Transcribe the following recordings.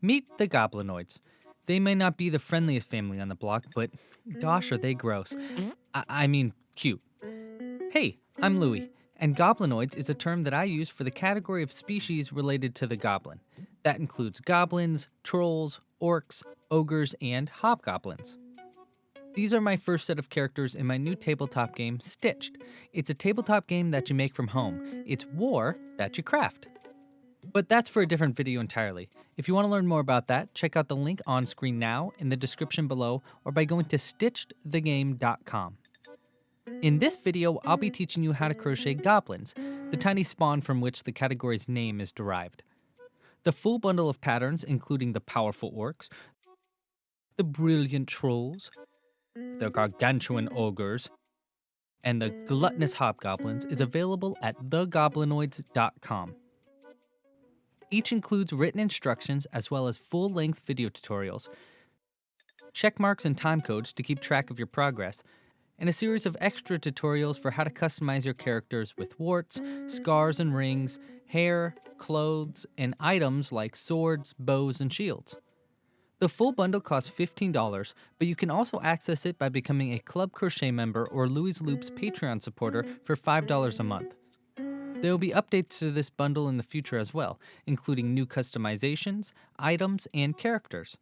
Meet the Goblinoids. They may not be the friendliest family on the block, but gosh, are they gross. I mean, cute. Hey, I'm Louie, and Goblinoids is a term that I use for the category of species related to the goblin. That includes goblins, trolls, orcs, ogres, and hobgoblins. These are my first set of characters in my new tabletop game, Stitched. It's a tabletop game that you make from home. It's war that you craft. But that's for a different video entirely. If you want to learn more about that, check out the link on screen now, in the description below, or by going to stitchedthegame.com. In this video, I'll be teaching you how to crochet goblins, the tiny spawn from which the category's name is derived. The full bundle of patterns, including the powerful orcs, the brilliant trolls, the gargantuan ogres, and the gluttonous hobgoblins, is available at thegoblinoids.com. Each includes written instructions as well as full-length video tutorials, check marks and time codes to keep track of your progress, and a series of extra tutorials for how to customize your characters with warts, scars and rings, hair, clothes, and items like swords, bows, and shields. The full bundle costs $15, but you can also access it by becoming a Club Crochet member or Louie's Loop's Patreon supporter for $5 a month. There will be updates to this bundle in the future as well, including new customizations, items, and characters.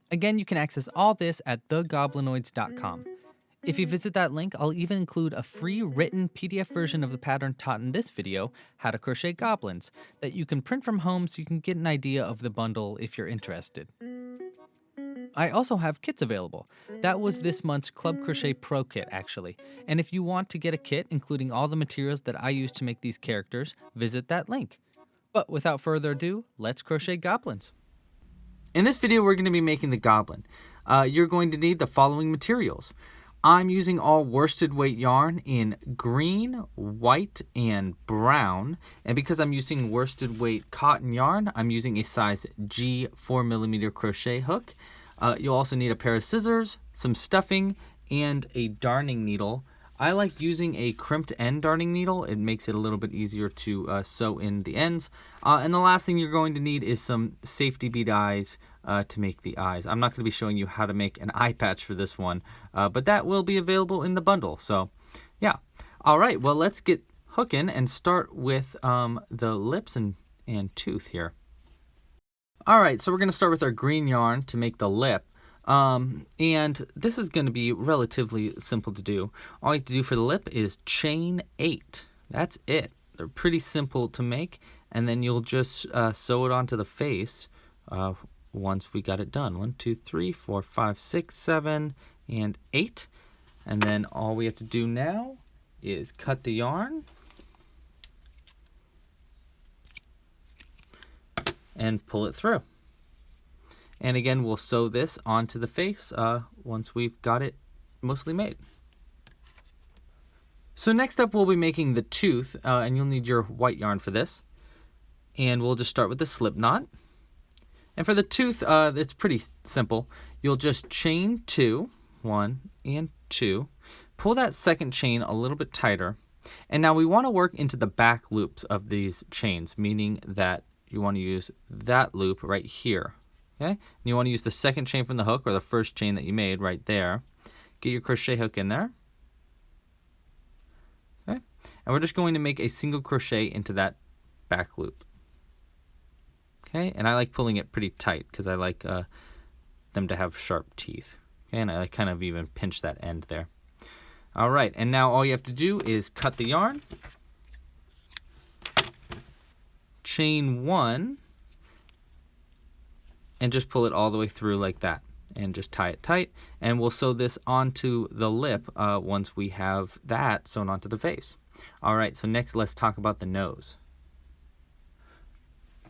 Again, you can access all this at thegoblinoids.com. If you visit that link, I'll even include a free written PDF version of the pattern taught in this video, How to Crochet Goblins, that you can print from home so you can get an idea of the bundle if you're interested. I also have kits available. That was this month's Club Crochet Pro Kit, actually. And if you want to get a kit, including all the materials that I use to make these characters, visit that link. But without further ado, let's crochet goblins. In this video, we're going to be making the goblin. You're going to need the following materials. I'm using all worsted weight yarn in green, white, and brown. And because I'm using worsted weight cotton yarn, I'm using a size G 4mm crochet hook. You'll also need a pair of scissors, some stuffing, and a darning needle. I like using a crimped end darning needle. It makes it a little bit easier to sew in the ends. And the last thing you're going to need is some safety bead eyes to make the eyes. I'm not going to be showing you how to make an eye patch for this one, but that will be available in the bundle. So, yeah. All right, well, let's get hooking and start with the lips and tooth here. All right, so we're going to start with our green yarn to make the lip. And this is going to be relatively simple to do. All you have to do for the lip is chain 8. That's it. They're pretty simple to make. And then you'll just sew it onto the face once we got it done. 1, 2, 3, 4, 5, 6, 7, and 8. And then all we have to do now is cut the yarn and pull it through. And again, we'll sew this onto the face once we've got it mostly made. So next up, we'll be making the tooth, and you'll need your white yarn for this. And we'll just start with the slip knot. And for the tooth, it's pretty simple. You'll just chain 2, 1 and 2. Pull that second chain a little bit tighter. And now we want to work into the back loops of these chains, meaning that you want to use that loop right here. Okay? And you want to use the second chain from the hook, or the first chain that you made right there. Get your crochet hook in there. Okay? And we're just going to make a single crochet into that back loop. Okay? And I like pulling it pretty tight because I like them to have sharp teeth. Okay? And I like kind of even pinch that end there. All right, and now all you have to do is cut the yarn. Chain 1 and just pull it all the way through like that, and just tie it tight, and we'll sew this onto the lip once we have that sewn onto the face. All right, so next let's talk about the nose.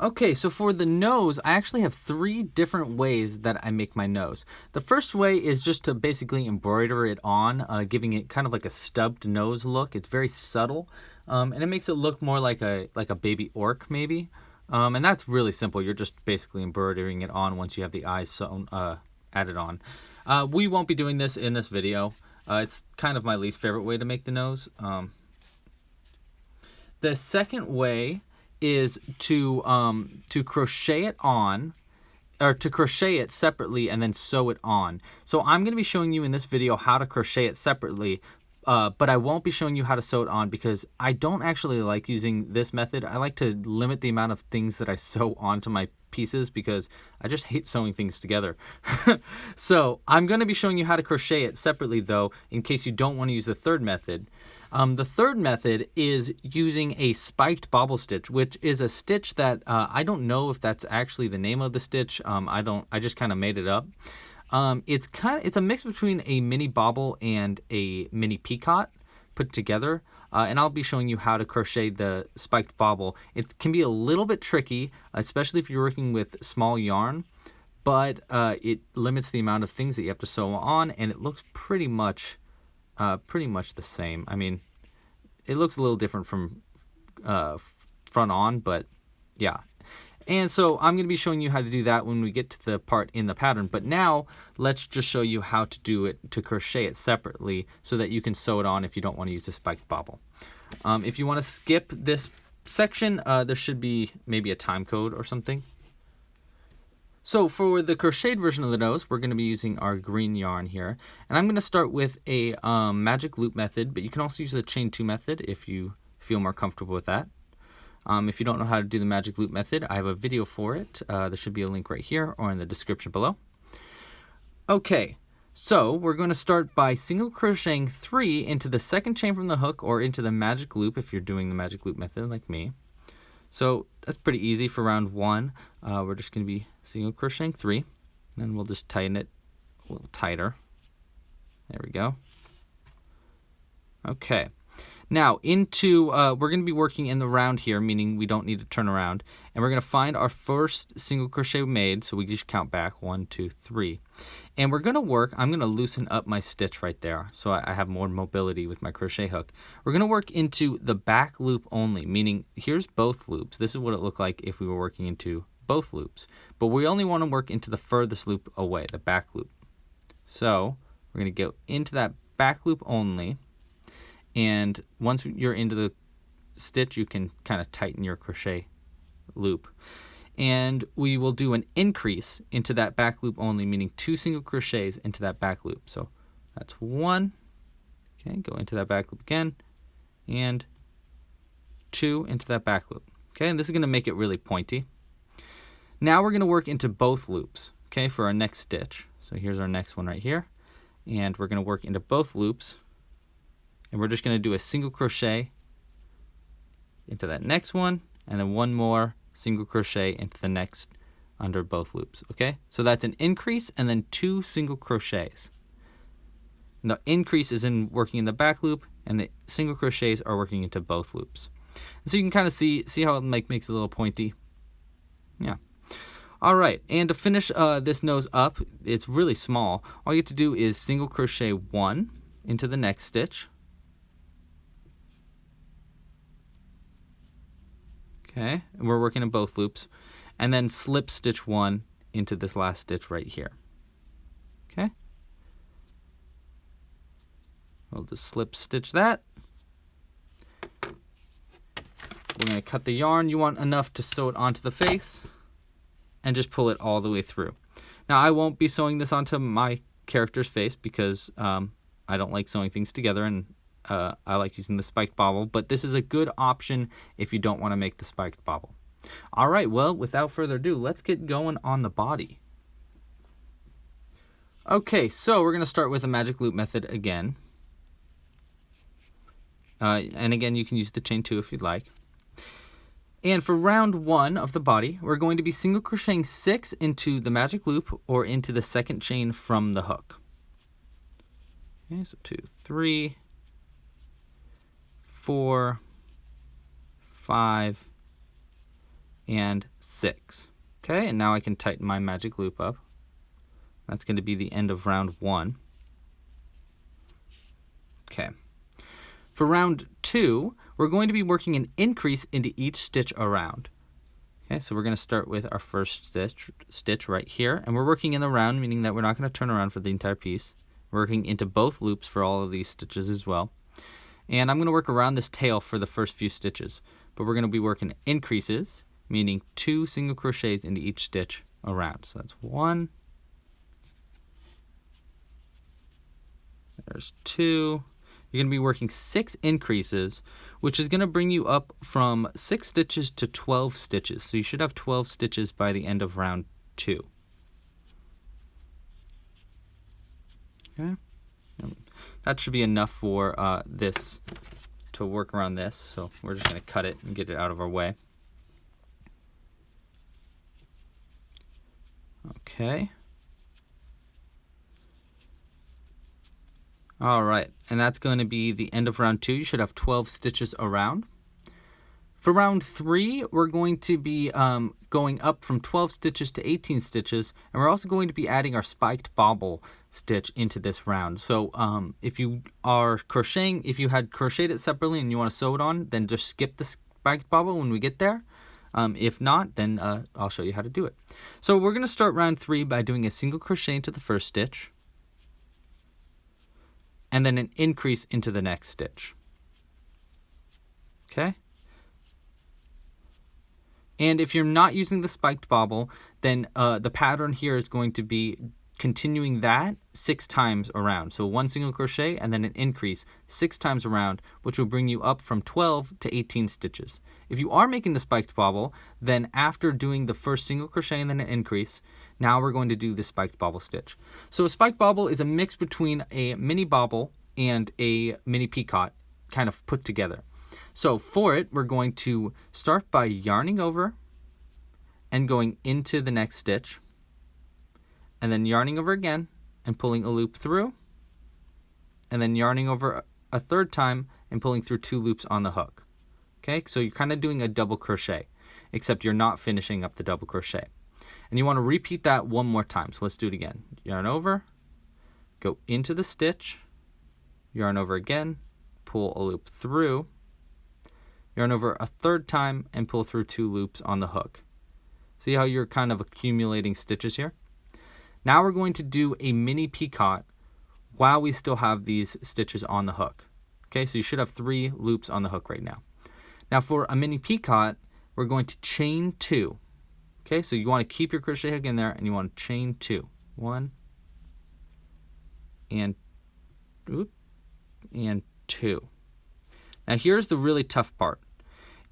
Okay, so for the nose, I actually have 3 different ways that I make my nose. The first way is just to basically embroider it on, giving it kind of like a stubbed nose look. It's very subtle, and it makes it look more like a baby orc maybe. And that's really simple. You're just basically embroidering it on once you have the eyes sewn, added on. We won't be doing this in this video. It's kind of my least favorite way to make the nose. The second way is to crochet it on or to crochet it separately and then sew it on. So I'm going to be showing you in this video how to crochet it separately, but I won't be showing you how to sew it on because I don't actually like using this method. I like to limit the amount of things that I sew onto my pieces because I just hate sewing things together. So I'm going to be showing you how to crochet it separately though, in case you don't want to use the third method. The third method is using a spiked bobble stitch, which is a stitch that I don't know if that's actually the name of the stitch. I just kind of made it up. It's a mix between a mini bobble and a mini peacock put together. And I'll be showing you how to crochet the spiked bobble. It can be a little bit tricky, especially if you're working with small yarn, but it limits the amount of things that you have to sew on, and it looks pretty much the same. I mean, it looks a little different from front on, but yeah. And so I'm going to be showing you how to do that when we get to the part in the pattern. But now let's just show you how to do it, to crochet it separately so that you can sew it on if you don't want to use a spiked bobble. If you want to skip this section, there should be maybe a time code or something. So for the crocheted version of the nose, we're going to be using our green yarn here. And I'm going to start with a magic loop method, but you can also use the chain 2 method if you feel more comfortable with that. If you don't know how to do the magic loop method, I have a video for it. There should be a link right here or in the description below. Okay, so we're going to start by single crocheting 3 into the second chain from the hook or into the magic loop if you're doing the magic loop method like me. So that's pretty easy for round 1. We're just going to be single crocheting 3, and we'll just tighten it a little tighter. There we go. Okay. Now we're going to be working in the round here, meaning we don't need to turn around, and we're going to find our first single crochet made. So we just count back 1, 2, 3, and we're going to work. I'm going to loosen up my stitch right there so I have more mobility with my crochet hook. We're going to work into the back loop only, meaning here's both loops. This is what it looked like if we were working into both loops, but we only want to work into the furthest loop away, the back loop. So we're going to go into that back loop only. And once you're into the stitch, you can kind of tighten your crochet loop. And we will do an increase into that back loop only, meaning 2 single crochets into that back loop. So that's 1. Okay, go into that back loop again. And 2 into that back loop. Okay, and this is going to make it really pointy. Now we're going to work into both loops, okay, for our next stitch. So here's our next one right here. And we're going to work into both loops. And we're just going to do a single crochet into that next one, and then 1 more single crochet into the next under both loops, okay? So that's an increase and then 2 single crochets. And the increase is in working in the back loop, and the single crochets are working into both loops. And so you can kind of see how it makes it a little pointy. Yeah. All right, and to finish this nose up, it's really small. All you have to do is single crochet 1 into the next stitch. Okay, and we're working in both loops, and then slip stitch 1 into this last stitch right here. Okay, we'll just slip stitch that. We're going to cut the yarn. You want enough to sew it onto the face, and just pull it all the way through. Now I won't be sewing this onto my character's face because I don't like sewing things together, and I like using the spiked bobble, but this is a good option if you don't want to make the spiked bobble. All right, well, without further ado, let's get going on the body. Okay, so we're going to start with a magic loop method again. And again, you can use the chain 2 if you'd like. And for round 1 of the body, we're going to be single crocheting 6 into the magic loop or into the second chain from the hook. Okay, so 2, 3, 4, 5, and 6. Okay, and now I can tighten my magic loop up. That's going to be the end of round 1. Okay. For round 2, we're going to be working an increase into each stitch around. Okay, so we're going to start with our first stitch right here, and we're working in the round, meaning that we're not going to turn around for the entire piece. We're working into both loops for all of these stitches as well. And I'm going to work around this tail for the first few stitches, but we're going to be working increases, meaning 2 single crochets into each stitch around. So that's 1. There's 2. You're going to be working 6 increases, which is going to bring you up from 6 stitches to 12 stitches. So you should have 12 stitches by the end of round 2. Okay. That should be enough for this to work around this. So we're just going to cut it and get it out of our way. Okay. All right, and that's going to be the end of round 2. You should have 12 stitches around. For round 3, we're going to be going up from 12 stitches to 18 stitches, and we're also going to be adding our spiked bobble stitch into this round. So if you are crocheting, if you had crocheted it separately and you want to sew it on, then just skip the spiked bobble when we get there. If not, then I'll show you how to do it. So we're going to start round 3 by doing a single crochet into the first stitch, and then an increase into the next stitch. Okay? And if you're not using the spiked bobble, then the pattern here is going to be continuing that 6 times around. So 1 single crochet and then an increase 6 times around, which will bring you up from 12 to 18 stitches. If you are making the spiked bobble, then after doing the first single crochet and then an increase, now we're going to do the spiked bobble stitch. So a spiked bobble is a mix between a mini bobble and a mini peacock kind of put together. So for it, we're going to start by yarning over and going into the next stitch, and then yarning over again and pulling a loop through, and then yarning over a third time and pulling through 2 loops on the hook. Okay, so you're kind of doing a double crochet, except you're not finishing up the double crochet. And you want to repeat that one more time. So let's do it again. Yarn over, go into the stitch, yarn over again, pull a loop through, yarn over a third time, and pull through 2 loops on the hook. See how you're kind of accumulating stitches here? Now we're going to do a mini peacock while we still have these stitches on the hook. Okay, so you should have 3 loops on the hook right now. Now for a mini peacock, we're going to chain 2. Okay, so you want to keep your crochet hook in there and you want to chain 2. 1 and 2. Now here's the really tough part.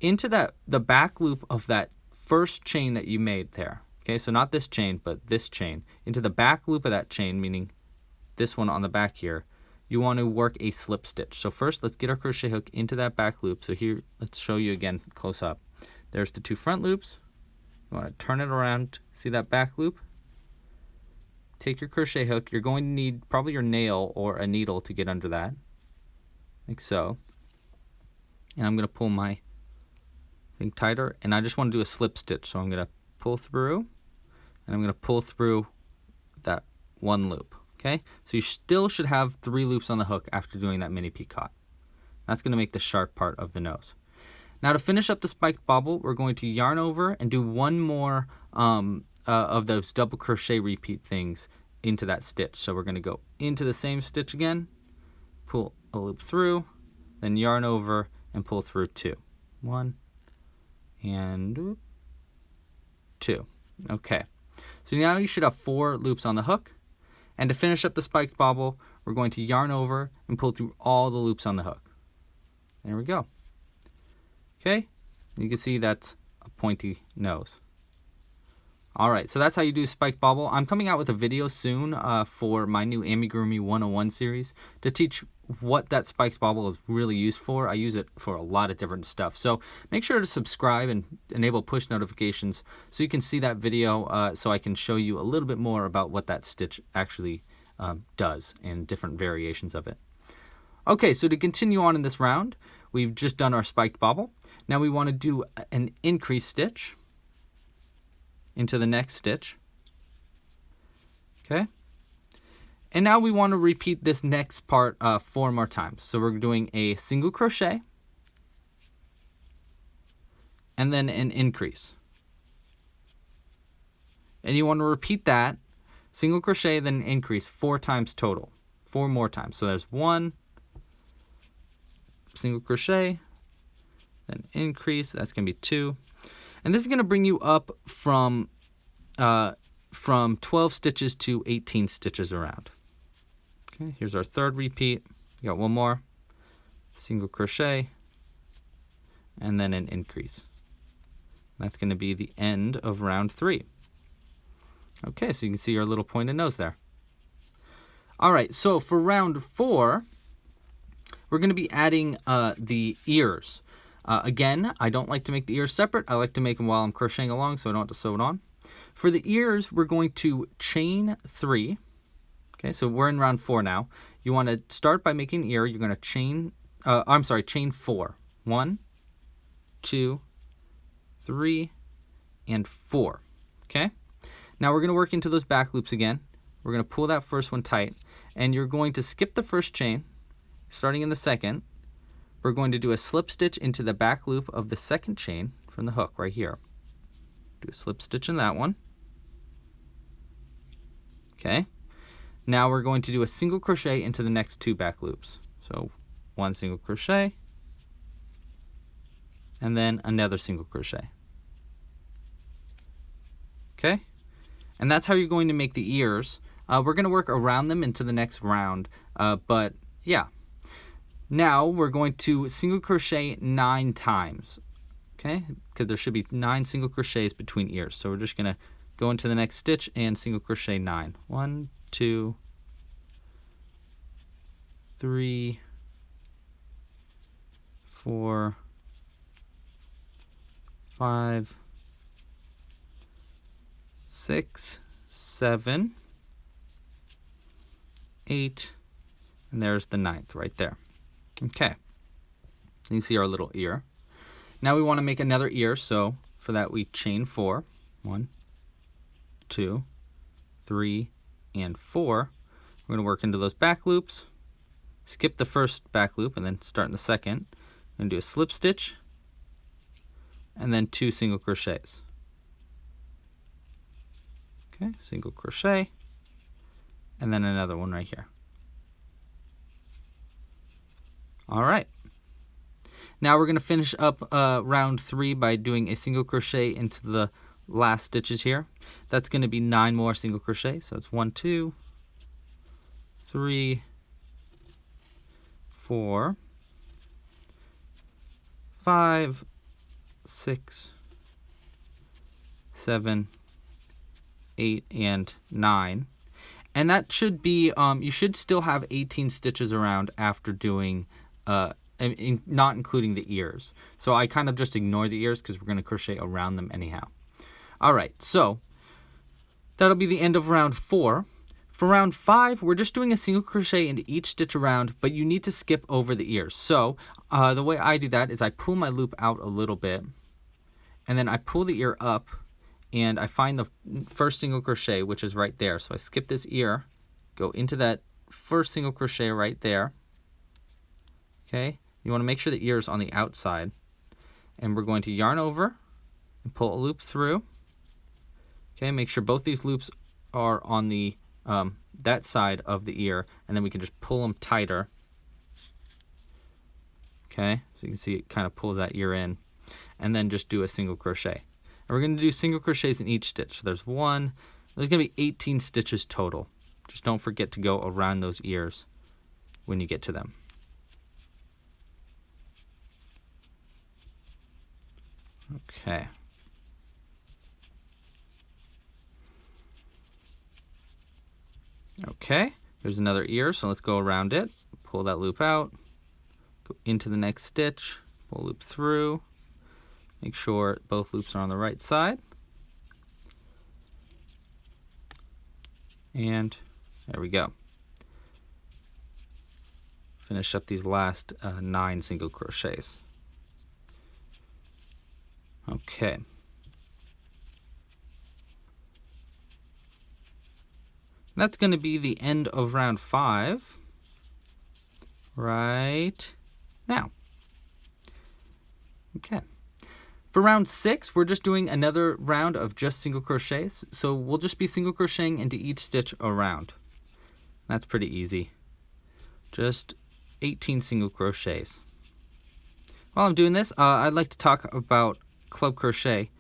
Into the back loop of that first chain that you made there. Okay, so not this chain, but this chain. Into the back loop of that chain, meaning this one on the back here, you want to work a slip stitch. So first, let's get our crochet hook into that back loop. So here, let's show you again close up. There's the 2 front loops. You want to turn it around. See that back loop? Take your crochet hook. You're going to need probably your nail or a needle to get under that, like so. And I'm going to pull my thing tighter, and I just want to do a slip stitch. So I'm going to pull through, and I'm going to pull through that 1 loop. Okay, so you still should have 3 loops on the hook after doing that mini peacock. That's going to make the sharp part of the nose. Now to finish up the spiked bobble, we're going to yarn over and do 1 more of those double crochet repeat things into that stitch. So we're going to go into the same stitch again, pull a loop through, then yarn over and pull through 2. 1 and 2. Okay, so now you should have 4 loops on the hook. And to finish up the spiked bobble, we're going to yarn over and pull through all the loops on the hook. There we go. Okay, and you can see that's a pointy nose. All right, so that's how you do spiked bobble. I'm coming out with a video soon for my new Amigurumi 101 series to teach what that spiked bobble is really used for. I use it for a lot of different stuff. So make sure to subscribe and enable push notifications so you can see that video so I can show you a little bit more about what that stitch actually does and different variations of it. Okay, so to continue on in this round, we've just done our spiked bobble. Now we want to do an increase stitch into the next stitch. Okay. And now we want to repeat this next part 4 more times. So we're doing a single crochet and then an increase. And you want to repeat that single crochet, then an increase 4 times total. 4 more times. So there's 1 single crochet, then increase. That's going to be 2. And this is going to bring you up from from 12 stitches to 18 stitches around. Okay, here's our third repeat. We got one more, single crochet, and then an increase. That's going to be the end of round 3. Okay, so you can see our little pointed nose there. All right, so for round 4, we're going to be adding the ears. Again, I don't like to make the ears separate. I like to make them while I'm crocheting along so I don't have to sew it on. For the ears, we're going to chain 3. Okay, so we're in round 4 now. You want to start by making an ear. You're going to chain, chain 4. 1, 2, 3, and 4. Okay? Now we're going to work into those back loops again. We're going to pull that first one tight, and you're going to skip the first chain, starting in the second. We're going to do a slip stitch into the back loop of the second chain from the hook right here. Do a slip stitch in that one. Okay. Now we're going to do a single crochet into the next 2 back loops. So 1 single crochet, and then another single crochet. Okay? And that's how you're going to make the ears. We're going to work around them into the next round, but yeah. Now we're going to single crochet 9 times, okay? Because there should be 9 single crochets between ears. So we're just going to go into the next stitch and single crochet 9. 1, 2, 3, 4, 5, 6, 7, 8, and there's the 9th right there. Okay, you see our little ear. Now we want to make another ear, so for that we chain 4. 1, 2, 3, and 4. We're going to work into those back loops, skip the first back loop, and then start in the second. And do a slip stitch, and then 2 single crochets. Okay, single crochet, and then another one right here. All right. Now we're going to finish up round 3 by doing a single crochet into the last stitches here. That's going to be 9 more single crochets. So it's 1, 2, 3, 4, 5, 6, 7, 8, and 9. And that should be, you should still have 18 stitches around after doing, not including the ears. So I kind of just ignore the ears because we're going to crochet around them anyhow. All right, so that'll be the end of round 4. For round 5, we're just doing a single crochet into each stitch around, but you need to skip over the ears. So the way I do that is I pull my loop out a little bit, and then I pull the ear up, and I find the first single crochet, which is right there. So I skip this ear, go into that first single crochet right there. Okay, you want to make sure the ear is on the outside, and we're going to yarn over and pull a loop through. Okay, make sure both these loops are on the that side of the ear, and then we can just pull them tighter. Okay, so you can see it kind of pulls that ear in, and then just do a single crochet. And we're going to do single crochets in each stitch. So there's going to be 18 stitches total. Just don't forget to go around those ears when you get to them. Okay. Okay, there's another ear, so let's go around it. Pull that loop out, go into the next stitch, pull loop through, make sure both loops are on the right side. And there we go. Finish up these last 9 single crochets. Okay. That's going to be the end of round 5 right now. Okay. For round 6, we're just doing another round of just single crochets. So we'll just be single crocheting into each stitch around. That's pretty easy. Just 18 single crochets. While I'm doing this, I'd like to talk about club crochet.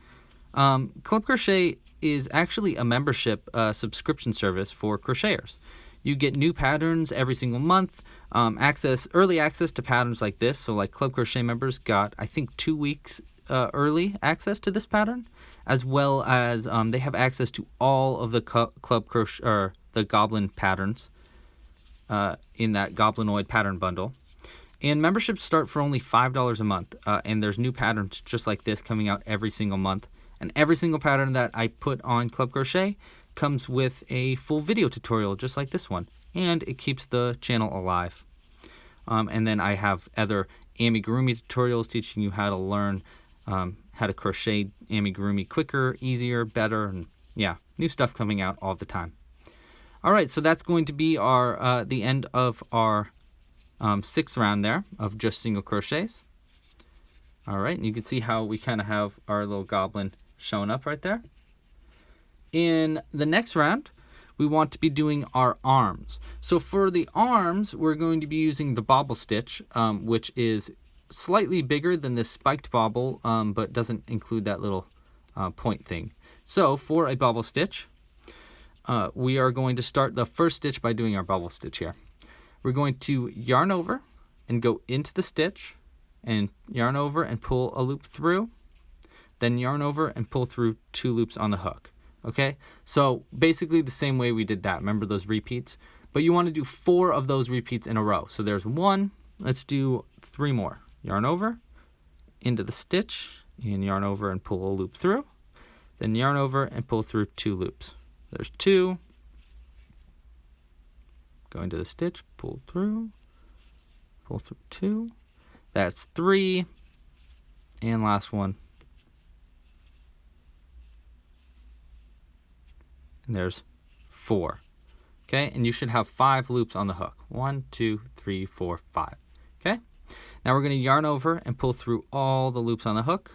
Club crochet is actually a membership subscription service for crocheters. You get new patterns every single month, early access to patterns like this. So like Club Crochet members got, I think, 2 weeks early access to this pattern, as well as they have access to all of the Club Crochet or the Goblin patterns in that Goblinoid pattern bundle. And memberships start for only $5 a month, and there's new patterns just like this coming out every single month. And every single pattern that I put on Club Crochet comes with a full video tutorial just like this one, and it keeps the channel alive. And then I have other Amigurumi tutorials teaching you how to learn how to crochet amigurumi quicker, easier, better, and yeah, new stuff coming out all the time. All right, so that's going to be our the end of our 6th round there of just single crochets. All right, and you can see how we kind of have our little goblin showing up right there. In the next round, we want to be doing our arms. So for the arms, we're going to be using the bobble stitch, which is slightly bigger than this spiked bobble, but doesn't include that little point thing. So for a bobble stitch, we are going to start the first stitch by doing our bobble stitch here. We're going to yarn over and go into the stitch and yarn over and pull a loop through, then yarn over and pull through 2 loops on the hook. Okay, so basically the same way we did that. Remember those repeats? But you want to do 4 of those repeats in a row. So there's 1, let's do 3 more. Yarn over, into the stitch, and yarn over and pull a loop through, then yarn over and pull through 2 loops. There's 2, go into the stitch, pull through 2, that's 3, and last one. And there's 4. Okay, and you should have 5 loops on the hook. 1, 2, 3, 4, 5. Okay, now we're going to yarn over and pull through all the loops on the hook.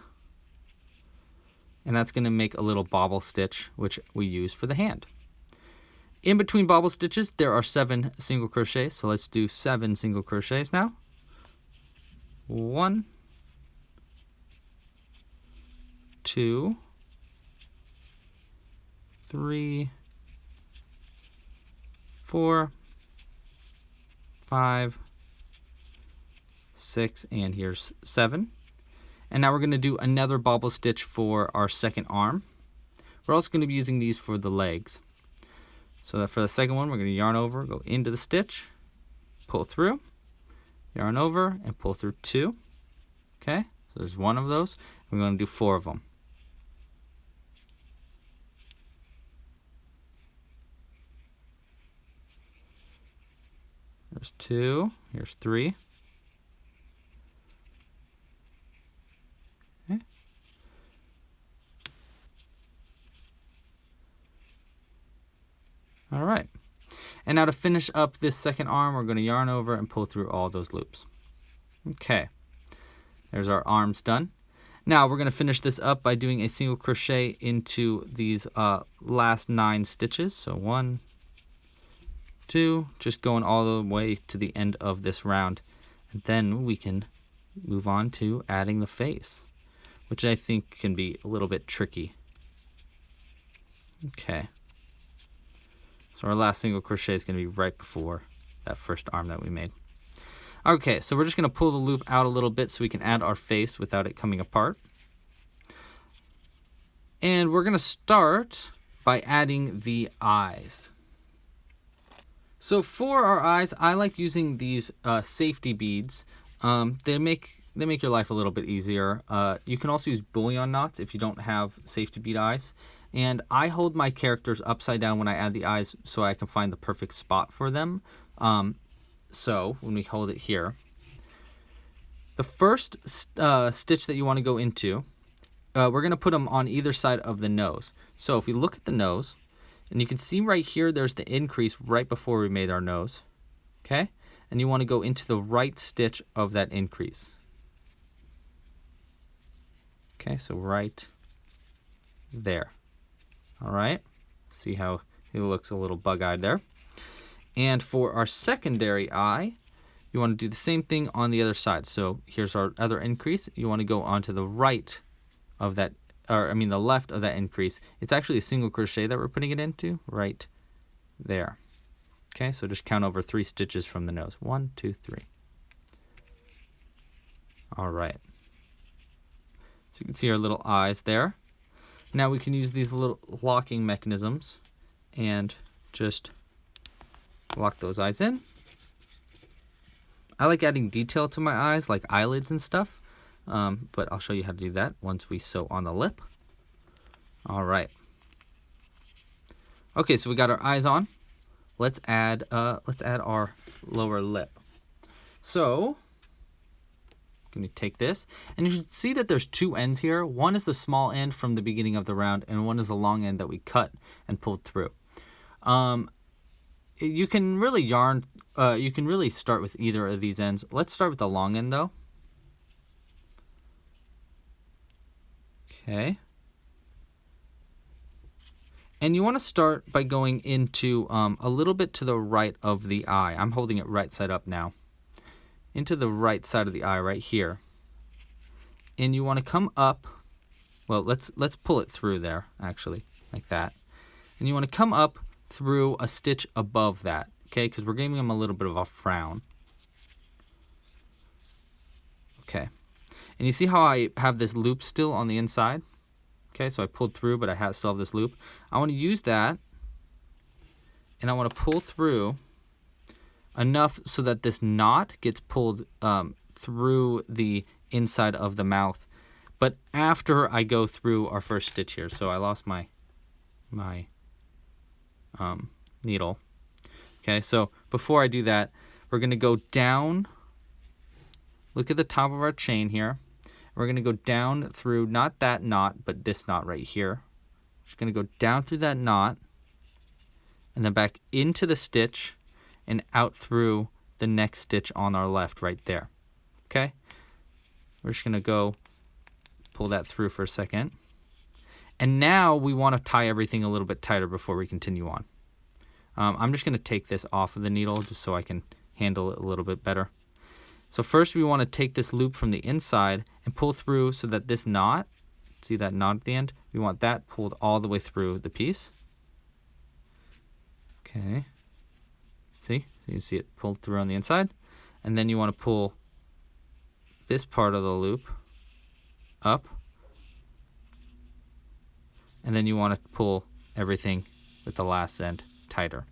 And that's going to make a little bobble stitch, which we use for the hand. In between bobble stitches, there are 7 single crochets. So let's do 7 single crochets now. 1, 2, 3, 4, 5, 6, and here's 7. And now we're going to do another bobble stitch for our second arm. We're also going to be using these for the legs. So that for the second one, we're going to yarn over, go into the stitch, pull through, yarn over, and pull through 2. Okay, so there's 1 of those. We're going to do 4 of them. There's 2, here's 3. Okay. All right. And now to finish up this second arm, we're going to yarn over and pull through all those loops. Okay. There's our arms done. Now we're going to finish this up by doing a single crochet into these last 9 stitches. So 1, 2, just going all the way to the end of this round. And then we can move on to adding the face, which I think can be a little bit tricky. Okay. So our last single crochet is going to be right before that first arm that we made. Okay, so we're just going to pull the loop out a little bit so we can add our face without it coming apart. And we're going to start by adding the eyes. So for our eyes, I like using these safety beads. They make your life a little bit easier. You can also use bullion knots if you don't have safety bead eyes. And I hold my characters upside down when I add the eyes so I can find the perfect spot for them. So when we hold it here, the first stitch that you want to go into, we're going to put them on either side of the nose. So if we look at the nose, and you can see right here, there's the increase right before we made our nose. Okay? And you want to go into the right stitch of that increase. Okay, so right there. All right? See how it looks a little bug-eyed there. And for our secondary eye, you want to do the same thing on the other side. So here's our other increase. You want to go onto the right of that or I mean the left of that increase, it's actually a single crochet that we're putting it into right there. Okay, so just count over 3 stitches from the nose. 1, 2, 3. All right. So you can see our little eyes there. Now we can use these little locking mechanisms and just lock those eyes in. I like adding detail to my eyes, like eyelids and stuff, but I'll show you how to do that once we sew on the lip. All right. Okay, so we got our eyes on. Let's add our lower lip. So I'm going to take this, and you should see that there's 2 ends here. One is the small end from the beginning of the round, and one is the long end that we cut and pulled through. You can really you can really start with either of these ends. Let's start with the long end though. Okay. And you want to start by going into a little bit to the right of the eye. I'm holding it right side up now. Into the right side of the eye right here. And you want to come up, well, let's pull it through there actually, like that. And you want to come up through a stitch above that, okay? Because we're giving them a little bit of a frown. Okay. And you see how I have this loop still on the inside? Okay, so I pulled through, but I still have this loop. I want to use that, and I want to pull through enough so that this knot gets pulled through the inside of the mouth, but after I go through our first stitch here. So I lost my needle. Okay, so before I do that, we're going to go down. Look at the top of our chain here. We're going to go down through, not that knot, but this knot right here. Just going to go down through that knot, and then back into the stitch, and out through the next stitch on our left right there. Okay? We're just going to go pull that through for a second. And now we want to tie everything a little bit tighter before we continue on. I'm just going to take this off of the needle just so I can handle it a little bit better. So first we want to take this loop from the inside and pull through so that this knot, see that knot at the end? We want that pulled all the way through the piece. Okay. See? So you see it pulled through on the inside. And then you want to pull this part of the loop up. And then you want to pull everything with the last end tighter.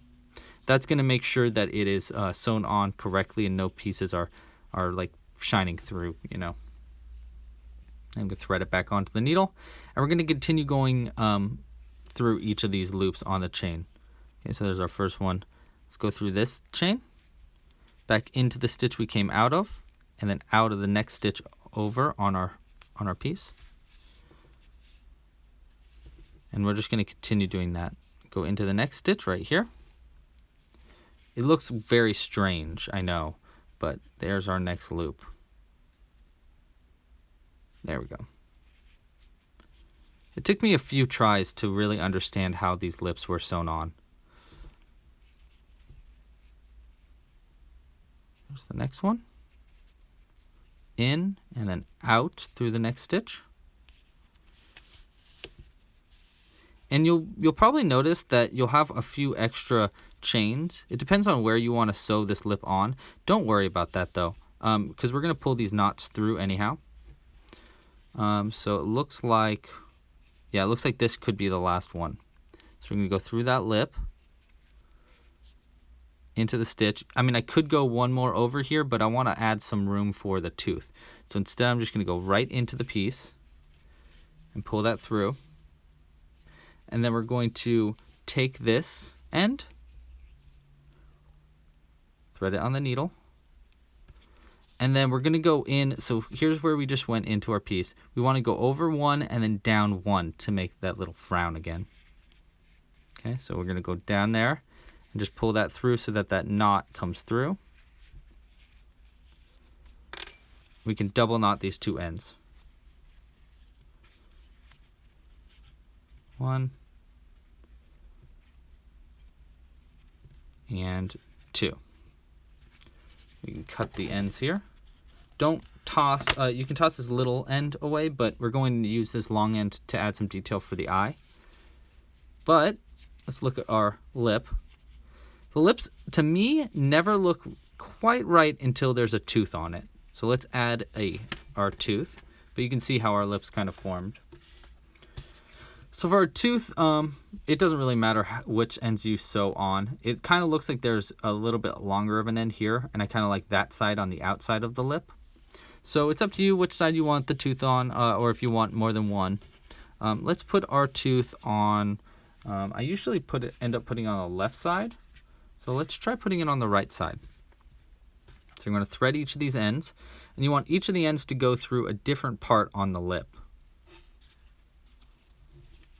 That's going to make sure that it is sewn on correctly and no pieces are like shining through, you know. I'm going to thread it back onto the needle, and we're going to continue going through each of these loops on the chain. Okay, so there's our first one. Let's go through this chain, back into the stitch we came out of, and then out of the next stitch over on our piece. And we're just going to continue doing that. Go into the next stitch right here. It looks very strange, I know, but there's our next loop. There we go. It took me a few tries to really understand how these lips were sewn on. There's the next one. In and then out through the next stitch. And you'll probably notice that you'll have a few extra chains. It depends on where you want to sew this lip on. Don't worry about that though, because we're going to pull these knots through anyhow. So it looks like, yeah, it looks like this could be the last one. So we're going to go through that lip, into the stitch. I mean, I could go one more over here, but I want to add some room for the tooth. So instead, I'm just going to go right into the piece and pull that through. And then we're going to take this end, thread it on the needle, and then we're going to go in. So here's where we just went into our piece. We want to go over one and then down one to make that little frown again. Okay, so we're going to go down there and just pull that through so that that knot comes through. We can double knot these two ends. 1 and 2. We can cut the ends here, don't toss, you can toss this little end away, but we're going to use this long end to add some detail for the eye. But let's look at our lip. The lips, to me, never look quite right until there's a tooth on it. So let's add our tooth, but you can see how our lips kind of formed. So for our tooth, it doesn't really matter which ends you sew on. It kind of looks like there's a little bit longer of an end here, and I kind of like that side on the outside of the lip. So it's up to you which side you want the tooth on, or if you want more than one. Let's put our tooth on, I usually end up putting on the left side. So let's try putting it on the right side. So you're going to thread each of these ends, and you want each of the ends to go through a different part on the lip.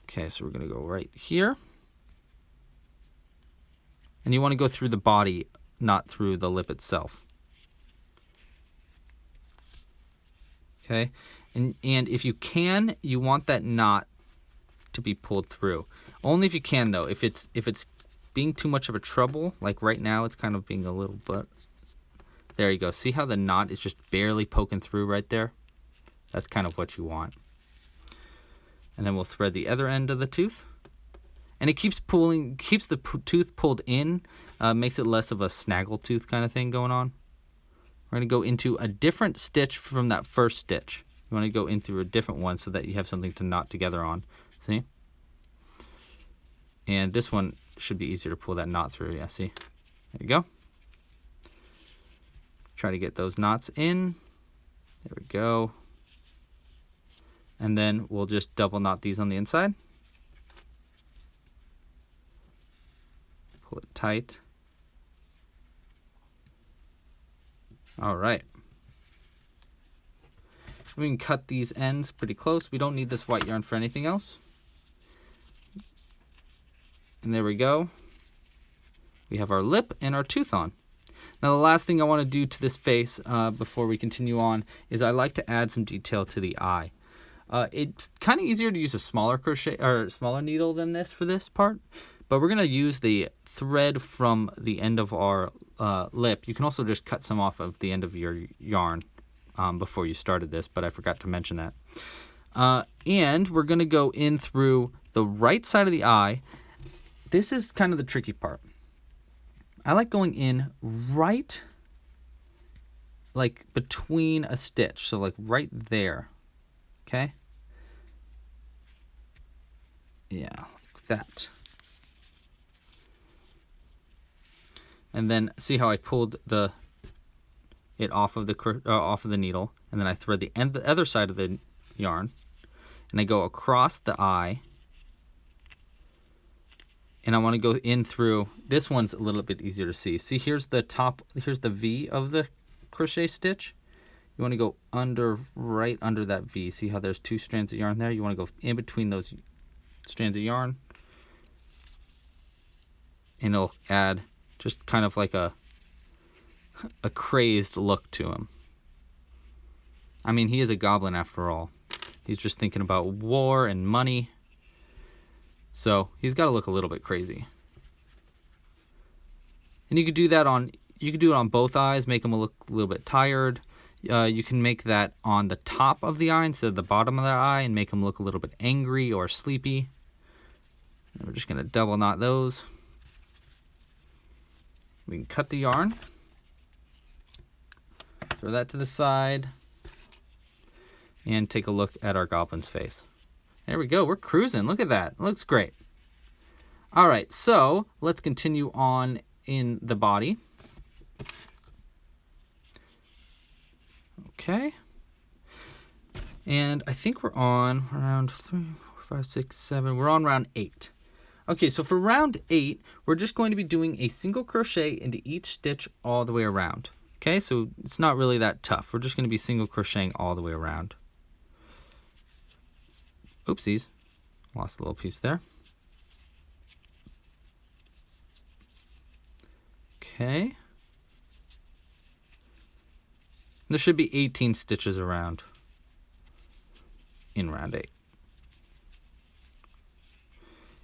Okay, so we're going to go right here. And you want to go through the body, not through the lip itself. Okay, and if you can, you want that knot to be pulled through. Only if you can, though. If it's being too much of a trouble, like right now, it's kind of being a little bit. There you go. See how the knot is just barely poking through right there? That's kind of what you want. And then we'll thread the other end of the tooth. And it keeps the tooth pulled in, makes it less of a snaggle tooth kind of thing going on. We're going to go into a different stitch from that first stitch. You want to go in through a different one so that you have something to knot together on. See? And this one should be easier to pull that knot through. Yeah, see? There you go. Try to get those knots in. There we go. And then we'll just double knot these on the inside. Pull it tight. All right. We can cut these ends pretty close. We don't need this white yarn for anything else. And there we go. We have our lip and our tooth on. Now the last thing I want to do to this face before we continue on is I like to add some detail to the eye. It's kind of easier to use a smaller crochet or smaller needle than this for this part, but we're going to use the thread from the end of our lip. You can also just cut some off of the end of your yarn before you started this, but I forgot to mention that. And we're going to go in through the right side of the eye. This is kind of the tricky part. I like going in right, like between a stitch, so like right there, okay? Yeah, like that. And then see how I pulled it off of the needle, and then I thread the other side of the yarn, and I go across the eye. And I want to go in through, this one's a little bit easier to see. See, here's the top, here's the V of the crochet stitch. You want to go right under that V. See how there's two strands of yarn there? You want to go in between those strands of yarn. And it'll add just kind of like a crazed look to him. I mean, he is a goblin after all. He's just thinking about war and money. So he's got to look a little bit crazy. And you could do that it on both eyes, make them look a little bit tired. You can make that on the top of the eye instead of the bottom of the eye and make them look a little bit angry or sleepy. And we're just going to double knot those. We can cut the yarn. Throw that to the side. And take a look at our goblin's face. There we go. We're cruising. Look at that. It looks great. All right. So let's continue on in the body. Okay. And I think we're on round 3, 4, 5, 6, 7. We're on round 8. Okay. So for round 8, we're just going to be doing a single crochet into each stitch all the way around. Okay. So it's not really that tough. We're just going to be single crocheting all the way around. Oopsies, lost a little piece there. Okay. There should be 18 stitches around in round 8.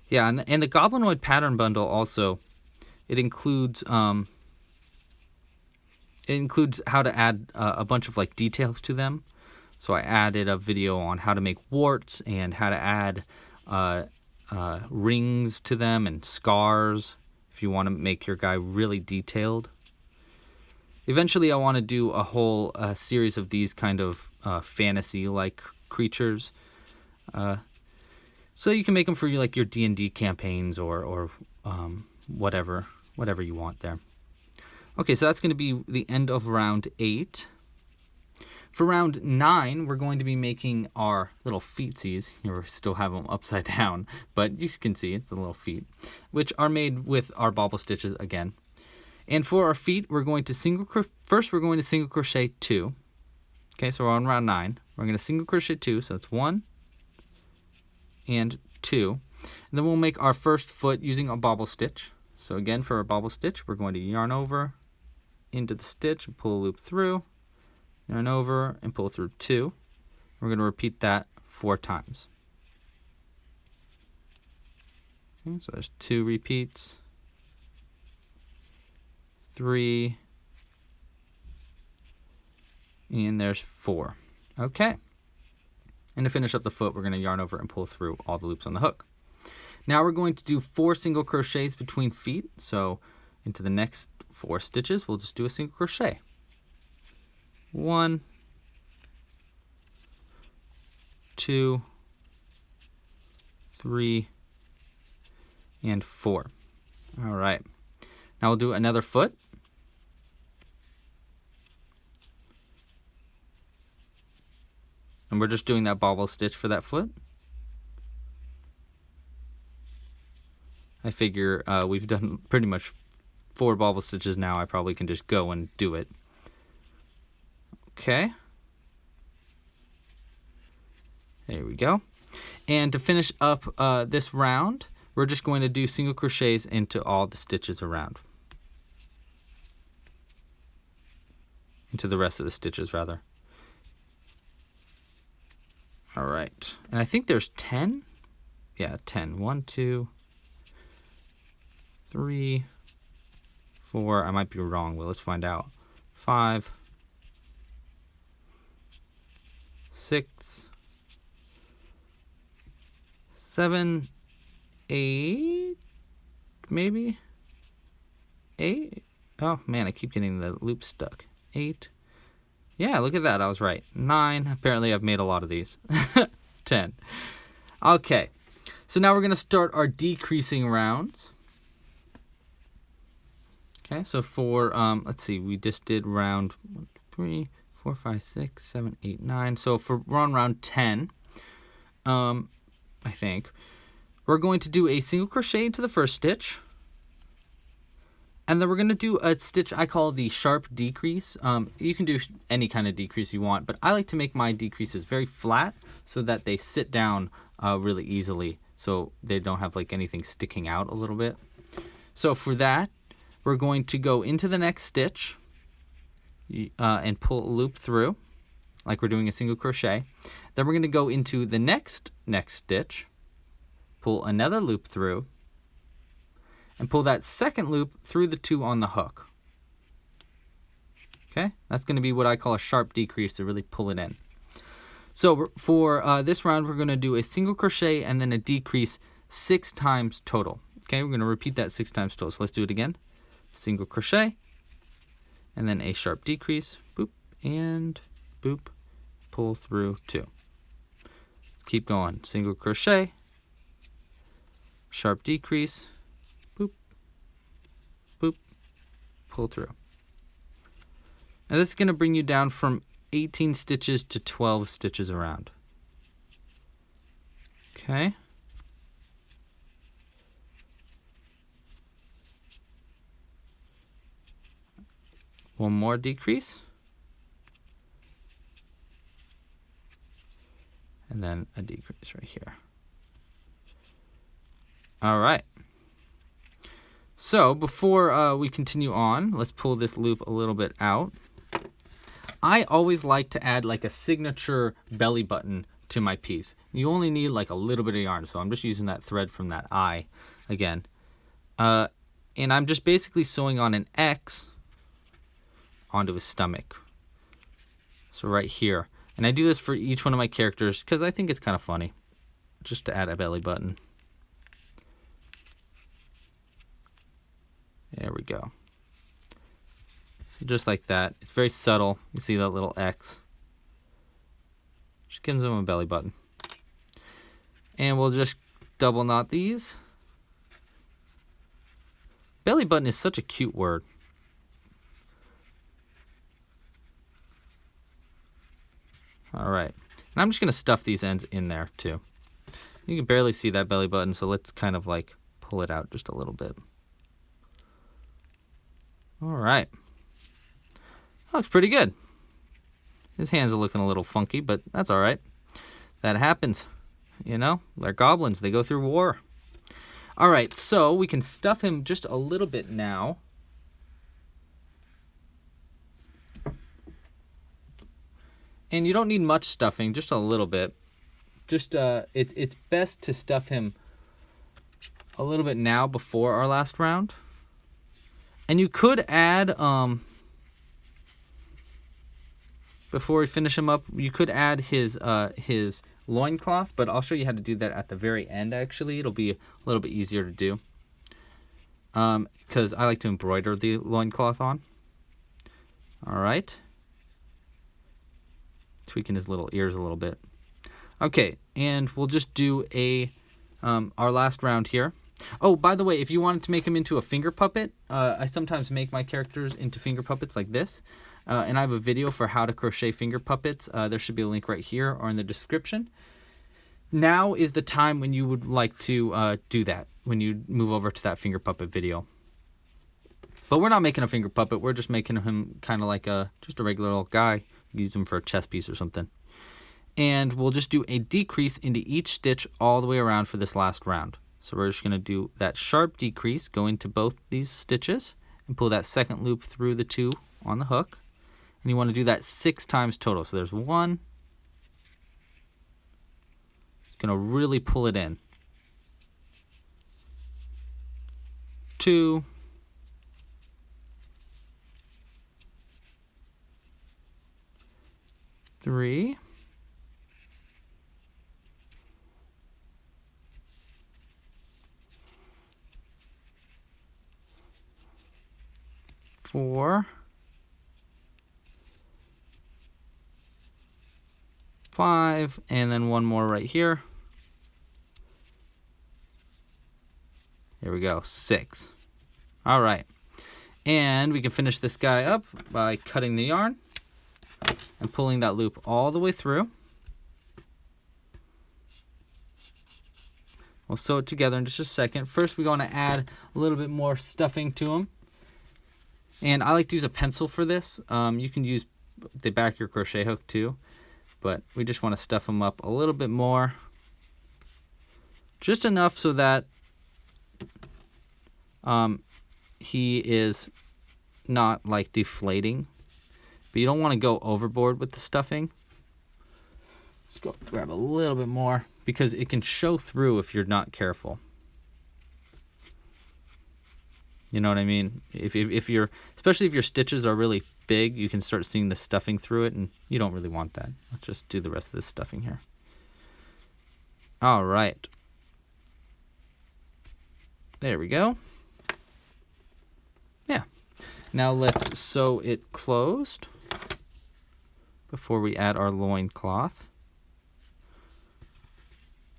Yeah, and the Goblinoid pattern bundle also, it includes it includes how to add a bunch of like details to them. So I added a video on how to make warts and how to add rings to them and scars if you want to make your guy really detailed. Eventually I want to do a whole series of these kind of fantasy-like creatures. So you can make them for like your D&D campaigns or whatever you want there. Okay, so that's going to be the end of round 8. For round 9, we're going to be making our little feetsies. Here we still have them upside down, but you can see it's the little feet, which are made with our bobble stitches again. And for our feet, we're going to single crochet 2. Okay, so we're on round 9. We're going to single crochet 2, so it's 1 and 2. And then we'll make our first foot using a bobble stitch. So again, for our bobble stitch, we're going to yarn over into the stitch and pull a loop through, yarn over and pull through 2. We're going to repeat that 4 times. Okay, so there's 2 repeats, 3, and there's 4. Okay. And to finish up the foot, we're going to yarn over and pull through all the loops on the hook. Now we're going to do 4 single crochets between feet. So into the next 4 stitches, we'll just do a single crochet. 1, 2, 3, and 4. All right. Now we'll do another foot. And we're just doing that bobble stitch for that foot. I figure we've done pretty much 4 bobble stitches now. I probably can just go and do it. Okay. There we go. And to finish up this round, we're just going to do single crochets into all the stitches around. Into the rest of the stitches, rather. All right. And I think there's 10. Yeah, 10. 1, 2, 3, 4. I might be wrong, but let's find out. 5, 6, 7, 8, maybe? 8? Oh, man, I keep getting the loop stuck. 8. Yeah, look at that. I was right. 9. Apparently, I've made a lot of these. 10. Okay. So now we're going to start our decreasing rounds. Okay, so for, let's see, we just did round 1, 2, 3, 4, 5, 6, 7, 8, 9. So we're on round 10, I think. We're going to do a single crochet into the first stitch. And then we're going to do a stitch I call the sharp decrease. You can do any kind of decrease you want, but I like to make my decreases very flat so that they sit down really easily so they don't have like anything sticking out a little bit. So for that, we're going to go into the next stitch and pull a loop through like we're doing a single crochet. Then we're going to go into the next stitch, pull another loop through, and pull that second loop through the 2 on the hook. Okay, that's going to be what I call a sharp decrease to really pull it in. So for this round, we're going to do a single crochet and then a decrease 6 times total. Okay, we're going to repeat that 6 times total. So let's do it again. Single crochet, and then a sharp decrease, boop, and boop, pull through 2. Let's keep going. Single crochet, sharp decrease, boop, pull through. Now this is going to bring you down from 18 stitches to 12 stitches around. Okay. One more decrease. And then a decrease right here. All right. So before we continue on, let's pull this loop a little bit out. I always like to add like a signature belly button to my piece. You only need like a little bit of yarn, so I'm just using that thread from that eye again. And I'm just basically sewing on an X onto his stomach. So right here. And I do this for each one of my characters because I think it's kind of funny, just to add a belly button. There we go. Just like that. It's very subtle. You see that little X. Just gives him a belly button. And we'll just double knot these. Belly button is such a cute word. All right. And I'm just going to stuff these ends in there too. You can barely see that belly button, so let's kind of like pull it out just a little bit. All right. Looks pretty good. His hands are looking a little funky, but that's all right. That happens. You know, they're goblins. They go through war. All right, so we can stuff him just a little bit now. And you don't need much stuffing, just a little bit. Just it's best to stuff him a little bit now before our last round. And you could add before we finish him up, you could add his loincloth, but I'll show you how to do that at the very end. Actually, it'll be a little bit easier to do because I like to embroider the loincloth on. All right. Tweaking his little ears a little bit. Okay, and we'll just do our last round here. Oh, by the way, if you wanted to make him into a finger puppet, I sometimes make my characters into finger puppets like this. And I have a video for how to crochet finger puppets. There should be a link right here or in the description. Now is the time when you would like to do that, when you move over to that finger puppet video. But we're not making a finger puppet. We're just making him kind of like just a regular old guy. Use him for a chess piece or something. And we'll just do a decrease into each stitch all the way around for this last round. So we're just going to do that sharp decrease, go into both these stitches, and pull that second loop through the two on the hook. And you want to do that 6 times total. So there's 1. Going to really pull it in. 2. 3. 4. 5, and then one more right here. There we go, 6. All right, and we can finish this guy up by cutting the yarn and pulling that loop all the way through. We'll sew it together in just a second. First, we want to add a little bit more stuffing to them. And I like to use a pencil for this. You can use the back of your crochet hook too. But we just want to stuff him up a little bit more. Just enough so that he is not like deflating. But you don't want to go overboard with the stuffing. Let's go grab a little bit more because it can show through if you're not careful. You know what I mean? If you're, especially if your stitches are really big, you can start seeing the stuffing through it, and you don't really want that. Let's just do the rest of this stuffing here. All right. There we go. Yeah. Now let's sew it closed before we add our loincloth.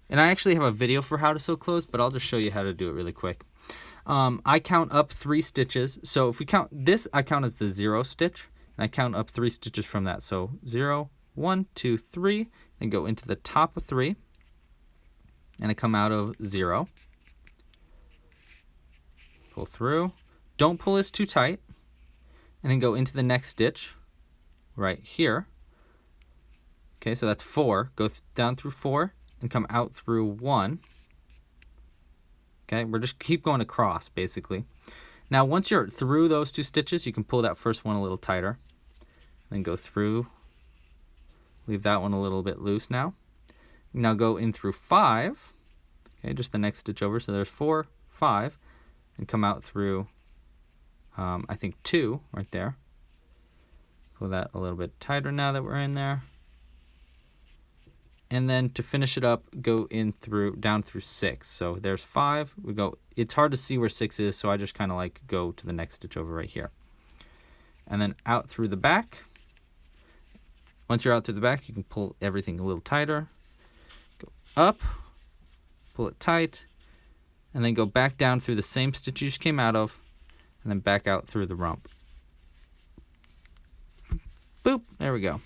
And I actually have a video for how to sew closed, but I'll just show you how to do it really quick. I count up 3 stitches. So if we count this, I count as the 0 stitch, and I count up 3 stitches from that. So 0, 1, 2, 3, and go into the top of 3, and I come out of 0. Pull through. Don't pull this too tight, and then go into the next stitch right here. Okay, so that's 4. Go down through 4 and come out through 1. Okay, we're just keep going across, basically. Now, once you're through those 2 stitches, you can pull that first one a little tighter. Then go through. Leave that one a little bit loose now. Now go in through 5. Okay, just the next stitch over. So there's 4, 5. And come out through, I think, 2 right there. Pull that a little bit tighter now that we're in there. And then to finish it up, go in through, down through 6. So there's 5. We go, it's hard to see where 6 is, so I just kind of like go to the next stitch over right here. And then out through the back. Once you're out through the back, you can pull everything a little tighter. Go up, pull it tight, and then go back down through the same stitch you just came out of, and then back out through the rump. Boop, there we go.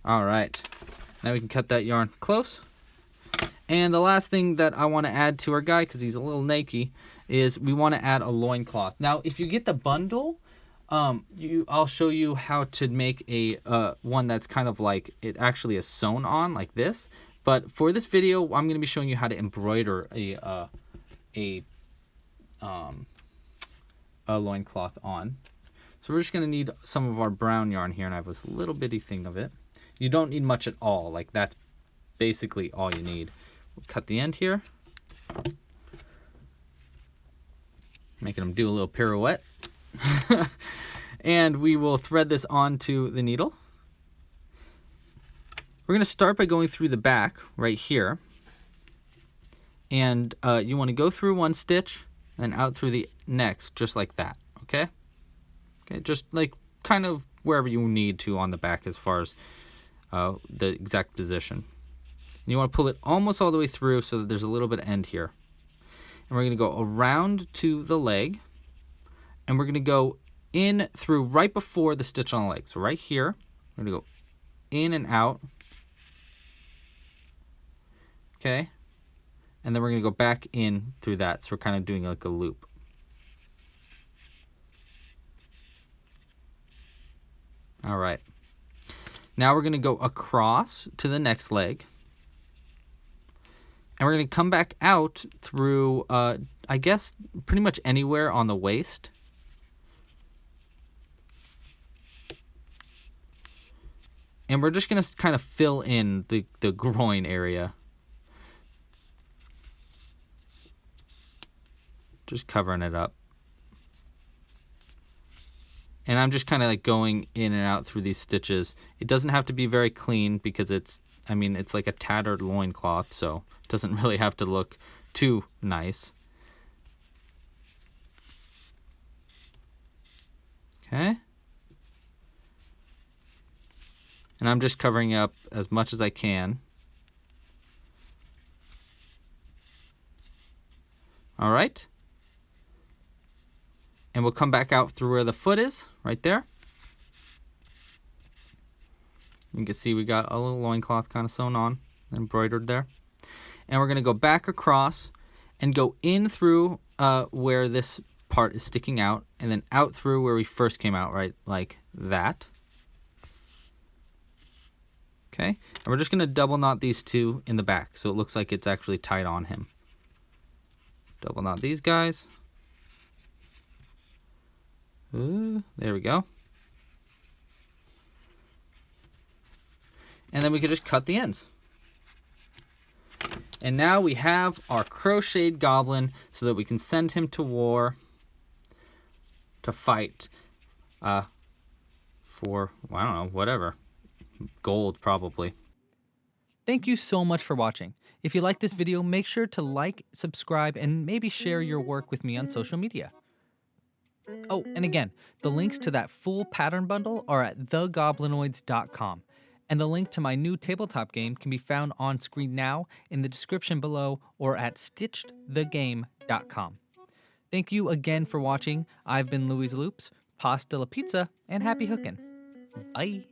All right, now we can cut that yarn close. And the last thing that I want to add to our guy, because he's a little naked, is we want to add a loincloth. Now, if you get the bundle, I'll show you how to make a one that's kind of like it actually is sewn on like this. But for this video, I'm going to be showing you how to embroider a loincloth on. So we're just going to need some of our brown yarn here, and I have this little bitty thing of it. You don't need much at all. Like, that's basically all you need. We'll cut the end here. Making them do a little pirouette. And we will thread this onto the needle. We're going to start by going through the back right here. And you want to go through one stitch and out through the next, just like that. Okay? Okay, just like kind of wherever you need to on the back as far as the exact position. And you want to pull it almost all the way through so that there's a little bit of end here. And we're going to go around to the leg. And we're going to go in through right before the stitch on the leg. So right here, we're going to go in and out. Okay? And then we're going to go back in through that. So we're kind of doing like a loop. All right. Now we're going to go across to the next leg. And we're going to come back out through, I guess, pretty much anywhere on the waist. And we're just going to kind of fill in the groin area. Just covering it up. And I'm just kind of like going in and out through these stitches. It doesn't have to be very clean because it's like a tattered loincloth, so it doesn't really have to look too nice. Okay. And I'm just covering up as much as I can. All right. And we'll come back out through where the foot is, right there. You can see we got a little loincloth kind of sewn on, embroidered there. And we're going to go back across and go in through where this part is sticking out, and then out through where we first came out, right, like that. Okay, and we're just going to double knot these two in the back so it looks like it's actually tied on him. Double knot these guys. Ooh, there we go. And then we can just cut the ends. And now we have our crocheted goblin so that we can send him to war to fight for, well, I don't know, whatever. Gold, probably. Thank you so much for watching. If you like this video, make sure to like, subscribe, and maybe share your work with me on social media. Oh, and again, the links to that full pattern bundle are at thegoblinoids.com. And the link to my new tabletop game can be found on screen now, in the description below, or at stitchedthegame.com. Thank you again for watching. I've been Louis Loops, pasta la pizza, and happy hooking. Bye.